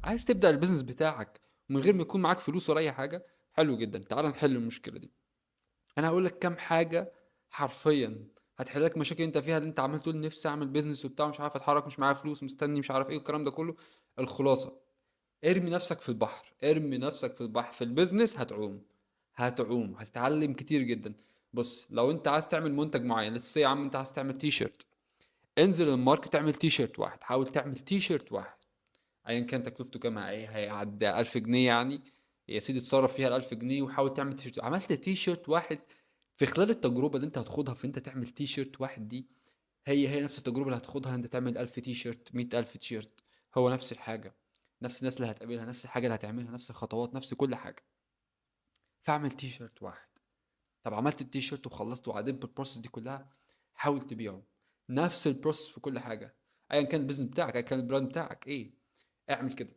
عايز تبدأ البيزنس بتاعك ومن غير ما يكون معاك فلوس ولا أي حاجة، حلو جدا، تعال نحل المشكلة دي. أنا هقول لك كام حاجة حرفيا هتحل لك مشاكل انت فيها، اللي انت عمال تقول نفسي اعمل بيزنس وبتاع مش عارف اتحرك، مش معايا فلوس، مستني مش عارف ايه والكلام ده كله. الخلاصة، ارمي نفسك في البحر، ارمي نفسك في البحر، في البيزنس هتعوم، هتعوم، هتتعلم كتير جدا. بص، لو انت عايز تعمل منتج معين، لسه يا عم انت عايز تعمل تي شيرت، انزل الماركت تعمل تي شيرت واحد، حاول تعمل تي شيرت واحد، ايا كان تكلفته كام، ايه هيعدي 1000 جنيه يعني، يا سيدي اتصرف فيها ال 1000 جنيه وحاول تعمل تي شيرت. عملت تي شيرت واحد، في خلال التجربه اللي انت هتاخدها في انت تعمل تي شيرت واحد دي، هي نفس التجربه اللي هتاخدها انت تعمل 1000 تي شيرت، 100000 تي شيرت، هو نفس الحاجه، نفس الناس اللي هتقابلها، نفس الحاجه اللي هتعملها، نفس الخطوات، نفس كل حاجه. فاعمل تي شيرت واحد. طب عملت التي شيرت وخلصت وعديت بالبروسيس دي كلها، حاول تبيعه، نفس البروسيس في كل حاجه، ايا كان البيزنس بتاعك، ايا كان البراند بتاعك ايه، اعمل كده.